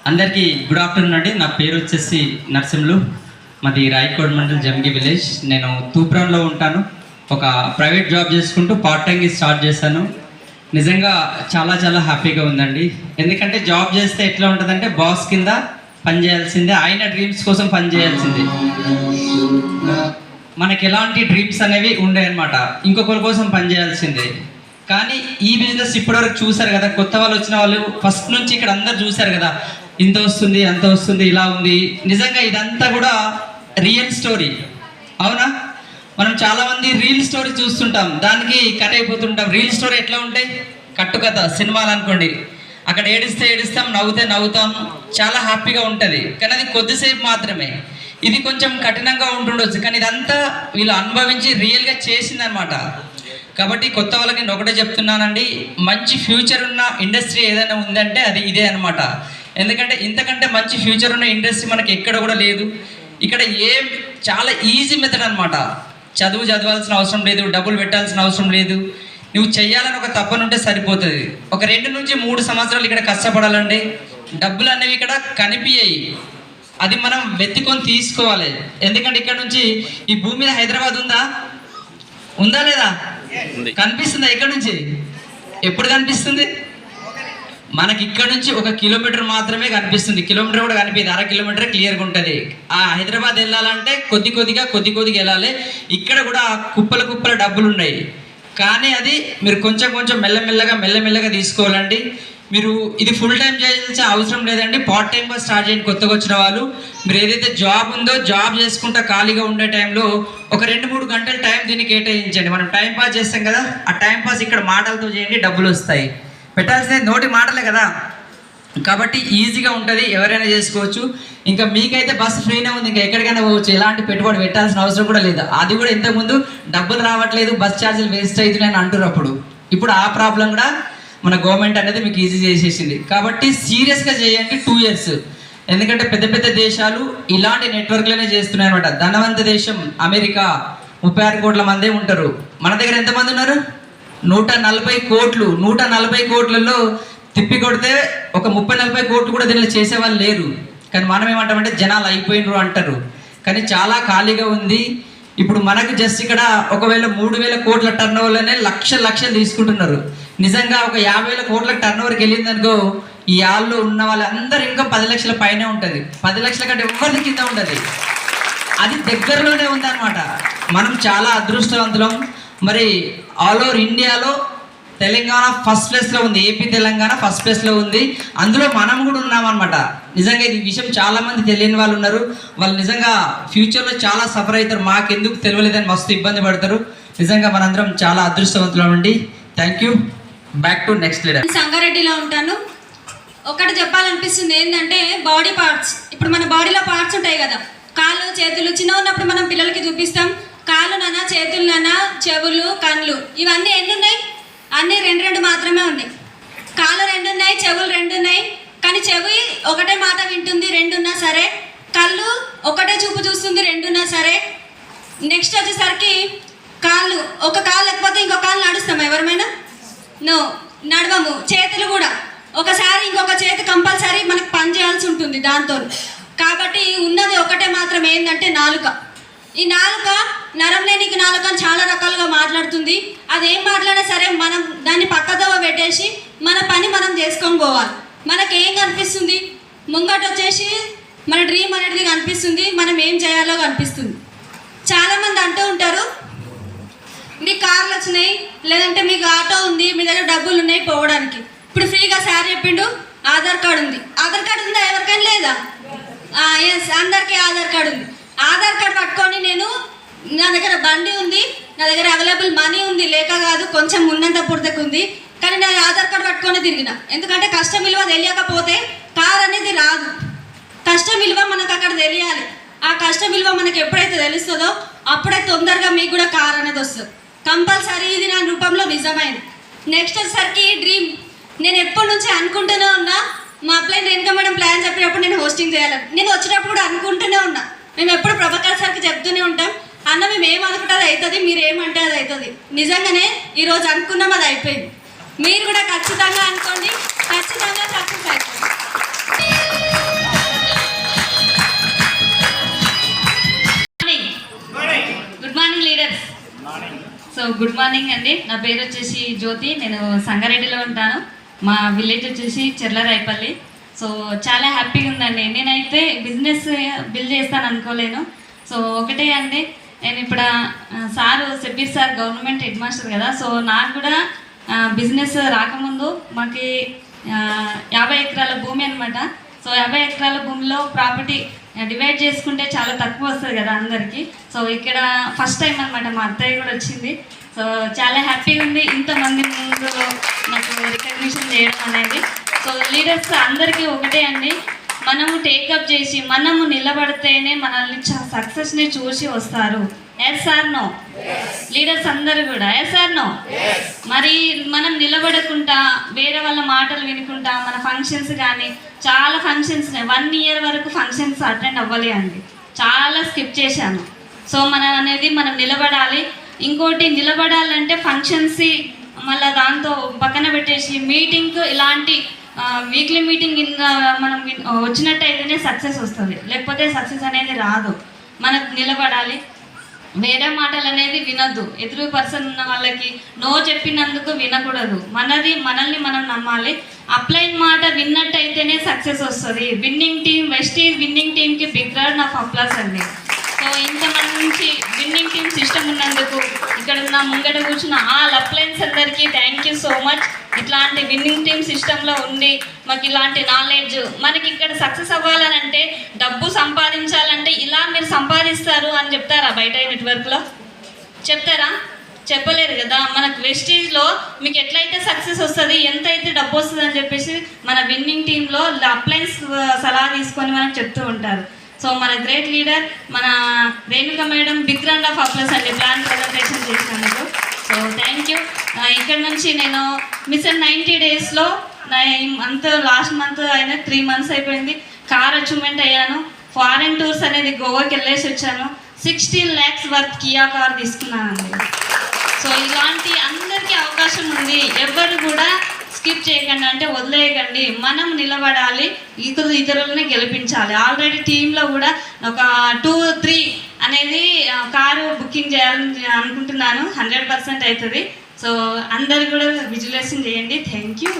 అందరికీ good afternoon అండి. నా పేరు వచ్చేసి నరసింహులు. మాది రాయకోడ్ మండల్ జమ్గి విలేజ్. నేను తూప్రాన్లో ఉంటాను. ఒక ప్రైవేట్ జాబ్ చేసుకుంటూ పార్ట్ టైంకి స్టార్ట్ చేశాను. నిజంగా చాలా చాలా హ్యాపీగా ఉందండి. ఎందుకంటే జాబ్ చేస్తే ఎట్లా ఉంటుందంటే బాస్ కింద పని చేయాల్సిందే, ఆయన డ్రీమ్స్ కోసం పని చేయాల్సిందే. మనకి ఎలాంటి డ్రీమ్స్ అనేవి ఉండే అనమాట, ఇంకొకరి కోసం పని చేయాల్సిందే. కానీ ఈ బిజినెస్ ఇప్పటివరకు చూశారు కదా, కొత్త వాళ్ళు వచ్చిన వాళ్ళు ఫస్ట్ నుంచి ఇక్కడ అందరు చూశారు కదా, ఇంత వస్తుంది అంత వస్తుంది ఇలా ఉంది. నిజంగా ఇదంతా కూడా రియల్ స్టోరీ, అవునా? మనం చాలామంది రీల్ స్టోరీ చూస్తుంటాం, దానికి కట్ అయిపోతుంటాం. రీల్ స్టోరీ ఎట్లా ఉంటాయి, కట్టుకథ సినిమాలు అనుకోండి, అక్కడ ఏడిస్తే ఏడుస్తాం, నవ్వుతే నవ్వుతాం, చాలా హ్యాపీగా ఉంటుంది. కానీ అది కొద్దిసేపు మాత్రమే. ఇది కొంచెం కఠినంగా ఉంటుండొచ్చు, కానీ ఇదంతా వీళ్ళు అనుభవించి రియల్గా చేసిందనమాట. కాబట్టి కొత్త వాళ్ళకి నేను ఒకటే చెప్తున్నానండి, మంచి ఫ్యూచర్ ఉన్న ఇండస్ట్రీ ఏదైనా ఉందంటే అది ఇదే అనమాట. ఎందుకంటే ఇంతకంటే మంచి ఫ్యూచర్ ఉన్న ఇండస్ట్రీ మనకి ఎక్కడ కూడా లేదు. ఇక్కడ చాలా ఈజీ మెథడ్ అనమాట. చదవాల్సిన అవసరం లేదు, డబ్బులు పెట్టాల్సిన అవసరం లేదు. నువ్వు చెయ్యాలని ఒక తప్పనుంటే సరిపోతుంది. ఒక 2 నుంచి 3 సంవత్సరాలు ఇక్కడ కష్టపడాలండి. డబ్బులు అనేవి ఇక్కడ కనిపించాయి, అది మనం వెతుకొని తీసుకోవాలి. ఎందుకంటే ఇక్కడ నుంచి ఈ భూమి మీద హైదరాబాద్ ఉందా లేదా? కనిపిస్తుందా? ఇక్కడ నుంచి ఎప్పుడు కనిపిస్తుంది? మనకి ఇక్కడ నుంచి 1 కిలోమీటర్ మాత్రమే కనిపిస్తుంది. కిలోమీటర్ కూడా కనిపించదు, 1/2 కిలోమీటర్ క్లియర్గా ఉంటుంది. ఆ హైదరాబాద్ వెళ్ళాలంటే కొద్దిగా వెళ్ళాలి. ఇక్కడ కూడా కుప్పల డబ్బులు ఉన్నాయి. కానీ అది మీరు కొంచెం మెల్లమెల్లగా తీసుకోవాలండి. మీరు ఇది ఫుల్ టైం చేయాల్సిన అవసరం లేదండి, పార్ట్ టైంగా స్టార్ట్ చేయండి. కొత్తగా వచ్చిన వాళ్ళు మీరు ఏదైతే జాబ్ ఉందో జాబ్ చేసుకుంటా ఖాళీగా ఉండే టైంలో ఒక 2-3 గంటలు టైం దీన్ని కేటాయించండి. మనం టైం పాస్ చేస్తాం కదా, ఆ టైం పాస్ ఇక్కడ మాటలతో చేయండి, డబ్బులు వస్తాయి. పెట్టాల్సింది నోటి మాటలే కదా, కాబట్టి ఈజీగా ఉంటుంది, ఎవరైనా చేసుకోవచ్చు. ఇంకా మీకైతే బస్సు ఫ్రీనే ఉంది, ఇంకా ఎక్కడికైనా పోవచ్చు, ఎలాంటి పెట్టుబడి పెట్టాల్సిన అవసరం కూడా లేదు. అది కూడా ఇంతకుముందు డబ్బులు రావట్లేదు, బస్ ఛార్జీలు వేస్ట్ అవుతున్నాయని అంటున్నప్పుడు, ఇప్పుడు ఆ ప్రాబ్లం కూడా మన గవర్నమెంట్ అనేది మీకు ఈజీ చేసేసింది. కాబట్టి సీరియస్గా చేయండి 2 years. ఎందుకంటే పెద్ద దేశాలు ఇలాంటి నెట్వర్క్లోనే చేస్తున్నాయి అనమాట. ధనవంత దేశం అమెరికా 36 కోట్ల మందే ఉంటారు. మన దగ్గర ఎంతమంది ఉన్నారు? 140 కోట్లు. 140 కోట్లలో తిప్పి కొడితే ఒక 30-40 కోట్లు కూడా దీనిలో చేసేవాళ్ళు లేరు. కానీ మనం ఏమంటామంటే జనాలు అయిపోయినరు అంటారు, కానీ చాలా ఖాళీగా ఉంది. ఇప్పుడు మనకు జస్ట్ ఇక్కడ ఒకవేళ 3,000 కోట్ల టర్న్ ఓవర్లోనే లక్షలు తీసుకుంటున్నారు. నిజంగా ఒక 50,000 కోట్ల టర్న్ ఓవర్కి వెళ్ళిందనుకో, ఈ ఆల్లో ఉన్న వాళ్ళందరూ ఇంకా 10 లక్షల పైనే ఉంటుంది. 10 లక్షల కంటే ఎవరి కింద ఉంటుంది. అది దగ్గరలోనే ఉందన్నమాట. మనం చాలా అదృష్టవంతులం. మరి ఆల్ ఓవర్ ఇండియాలో తెలంగాణ ఫస్ట్ ప్లేస్లో ఉంది, ఏపీ తెలంగాణ ఫస్ట్ ప్లేస్లో ఉంది. అందులో మనం కూడా ఉన్నామన్నమాట. నిజంగా ఈ విషయం చాలామంది తెలియని వాళ్ళు ఉన్నారు. వాళ్ళు నిజంగా ఫ్యూచర్లో చాలా సఫర్ అవుతారు, మాకెందుకు తెలియలేదని మస్తు ఇబ్బంది పడతారు. నిజంగా మనందరం చాలా అదృష్టవంతులం అండి. Thank you. Back to next leader. సంగారెడ్డిలో ఉంటాను. ఒకటి చెప్పాలనిపిస్తుంది ఏంటంటే, బాడీ పార్ట్స్. ఇప్పుడు మన బాడీలో పార్ట్స్ ఉంటాయి కదా, కాళ్ళు చేతులు. చిన్న ఉన్నప్పుడు మనం పిల్లలకి చూపిస్తాం, కాళ్ళునన్నా చేతులనన్నా చెవులు కళ్ళు, ఇవన్నీ ఎన్ని ఉన్నాయి? అన్నీ 2 మాత్రమే ఉన్నాయి. కాళ్ళు 2 ఉన్నాయి, చెవులు 2 ఉన్నాయి. కానీ చెవి ఒకటే మాట వింటుంది 2 ఉన్నా సరే, కళ్ళు ఒకటే చూపు చూస్తుంది 2 ఉన్నా సరే. నెక్స్ట్ వచ్చేసరికి కాళ్ళు, ఒక కాళ్ళు లేకపోతే ఇంకొక కాళ్ళు నడుస్తాం ఎవరమైనా? నో, నడవము. చేతులు కూడా ఒకసారి ఇంకొక చేతి కంపల్సరీ మనకు పని చేయాల్సి ఉంటుంది దాంతో. కాబట్టి ఉన్నది ఒకటే మాత్రం ఏంటంటే నాలుక. ఈ నాలుక నరం లేని నాలుక చాలా రకాలుగా మాట్లాడుతుంది. అదేం మాట్లాడినా సరే మనం దాన్ని పక్కదోవ పెట్టేసి మన పని మనం చేసుకొని పోవాలి. మనకేం కనిపిస్తుంది ముంగట వచ్చేసి మన డ్రీమ్ అనేది కనిపిస్తుంది, మనం ఏం చేయాలో కనిపిస్తుంది. చాలామంది అంటూ ఉంటారు, మీకు కార్లు వచ్చినాయి, లేదంటే మీకు ఆటో ఉంది, మీ దగ్గర డబ్బులు ఉన్నాయి పోవడానికి. ఇప్పుడు ఫ్రీగా సార్ చెప్పిండు ఆధార్ కార్డు ఉంది. ఆధార్ కార్డు ఉందా ఎవరికైనా? లేదా? ఎస్, అందరికీ ఆధార్ కార్డు ఉంది. ఆధార్ కార్డు పట్టుకొని నా దగ్గర బండి ఉంది, నా దగ్గర అవైలబుల్ మనీ ఉంది, లేక కాదు, కొంచెం ఉన్నంత పుర్తకు ఉంది, కానీ నేను ఆధార్ కార్డు పట్టుకొని తిరిగిన. ఎందుకంటే కష్టం విలువ తెలియకపోతే కార్ అనేది రాదు. కష్టం విలువ మనకు అక్కడ తెలియాలి. ఆ కష్టం విలువ మనకు ఎప్పుడైతే తెలుస్తుందో అప్పుడే తొందరగా మీకు కూడా కార్ అనేది వస్తుంది. కంపల్సరీ ఇది నా రూపంలో నిజమైంది. నెక్స్ట్ వచ్చేసరికి డ్రీమ్. నేను ఎప్పటి నుంచి అనుకుంటూనే ఉన్నా, మా అప్లైన్ రేణుకా మేడం ప్లాన్ చెప్పినప్పుడు నేను హోస్టింగ్ చేయాలని. నేను వచ్చినప్పుడు కూడా అనుకుంటూనే ఉన్నా. మేము ఎప్పుడు ప్రభాకర్ సార్కి చెప్తూనే ఉంటాం, అన్న మేము ఏమనుకుంటే అది అవుతుంది, మీరు ఏమంటే అది అవుతుంది. నిజంగానే ఈరోజు అనుకున్నాం, అది అయిపోయింది. మీరు కూడా ఖచ్చితంగా అనుకోండి, ఖచ్చితంగా సక్సెస్ అవుతుంది. గుడ్ మార్నింగ్ అండి. నా పేరు వచ్చేసి జ్యోతి. నేను సంగారెడ్డిలో ఉంటాను. మా విలేజ్ వచ్చేసి చెర్లరాయపల్లి. సో చాలా హ్యాపీగా ఉందండి. నేనైతే బిజినెస్ బిల్డ్ చేస్తాను అనుకోలేను. సో ఒకటే అండి, నేను ఇప్పుడు sir Shabbir sir government head master కదా. సో నాకు కూడా బిజినెస్ రాకముందు మాకు 50 ఎకరాల భూమి అనమాట. సో 50 ఎకరాల భూమిలో ప్రాపర్టీ డివైడ్ చేసుకుంటే చాలా తక్కువ వస్తుంది కదా అందరికీ. సో ఇక్కడ ఫస్ట్ టైం అనమాట మా అత్తయ్య కూడా వచ్చింది. సో చాలా హ్యాపీగా ఉంది ఇంతమంది ముందు నాకు రికగ్నిషన్ చేయడం అనేది. సో లీడర్స్ అందరికీ ఒకటే అండి, మనము టేకప్ చేసి మనము నిలబడితేనే మనల్ని సక్సెస్ని చూసి వస్తారు. Yes are no? లీడర్స్ అందరూ కూడా ఎస్ ఆర్ నో? మరి మనం నిలబడకుండా వేరే వాళ్ళ మాటలు వినుకుంటా మన ఫంక్షన్స్ కానీ చాలా ఫంక్షన్స్ 1 year వరకు ఫంక్షన్స్ అటెండ్ అవ్వలే అండి, చాలా స్కిప్ చేశాను. సో మనం నిలబడాలి. ఇంకోటి నిలబడాలంటే ఫంక్షన్స్ మళ్ళీ దాంతో పక్కన పెట్టేసి మీటింగ్ ఇలాంటి వీక్లీ మీటింగ్ మనం వచ్చినట్టయితేనే సక్సెస్ వస్తుంది, లేకపోతే సక్సెస్ అనేది రాదు. మనకు నిలబడాలి, వేరే మాటలు అనేది వినొద్దు. ఎదురు పర్సన్ ఉన్న వాళ్ళకి నో చెప్పినందుకు వినకూడదు. మనల్ని మనం నమ్మాలి. అప్లైన్ మాట విన్నట్టయితేనే సక్సెస్ వస్తుంది. విన్నింగ్ టీమ్, వెస్టీజ్ విన్నింగ్ టీమ్కి బిగ్ రౌండ్ ఆఫ్ అప్లాస్ అండి. సో ఇంత మంచి విన్నింగ్ టీమ్ సిస్టమ్ ఉన్నందుకు ఇక్కడ ఉన్న ముంగట కూర్చున్న ఆల్ అప్లైన్స్ అందరికీ థ్యాంక్ యూ సో మచ్. ఇట్లాంటి విన్నింగ్ టీమ్ సిస్టంలో ఉండి మాకు ఇలాంటి నాలెడ్జ్, మనకి ఇక్కడ సక్సెస్ అవ్వాలనంటే డబ్బు సంపాదించాలంటే ఇలా మీరు సంపాదిస్తారు అని చెప్తారా బయట నెట్వర్క్లో? చెప్తారా? చెప్పలేరు కదా. మనకు వెస్టీజ్లో మీకు ఎట్లయితే సక్సెస్ వస్తుంది, ఎంత అయితే డబ్బు వస్తుంది అని చెప్పేసి మన విన్నింగ్ టీంలో అప్లైన్స్ సలహా తీసుకొని మనకు చెప్తూ ఉంటారు. సో మన గ్రేట్ లీడర్ మన Renuka madam big round of applause అండి ప్లాన్ ప్రజెంటేషన్ చేసినందుకు. So thank you. ఇక్కడ నుంచి నేను మిషన్ 90 daysలో లాస్ట్ మంత్ అయినా 3 months అయిపోయింది. కార్ అచీవ్మెంట్ అయ్యాను. ఫారెన్ టూర్స్ అనేది గోవాకి వెళ్ళేసి వచ్చాను. 16 lakhs వర్త్ కియా కార్ తీసుకున్నానండి. సో ఇలాంటి అందరికీ అవకాశం ఉంది. ఎవరు కూడా స్కిప్ చేయకండి, అంటే వదిలేయకండి. మనం నిలబడాలి, ఇతరులని గెలిపించాలి. ఆల్రెడీ టీంలో కూడా ఒక 2-3 అనేది కారు బుకింగ్ చేయాలని అనుకుంటున్నాను. 100% అవుతుంది. సో అందరు కూడా విజువలైజేషన్ చేయండి. Thank you.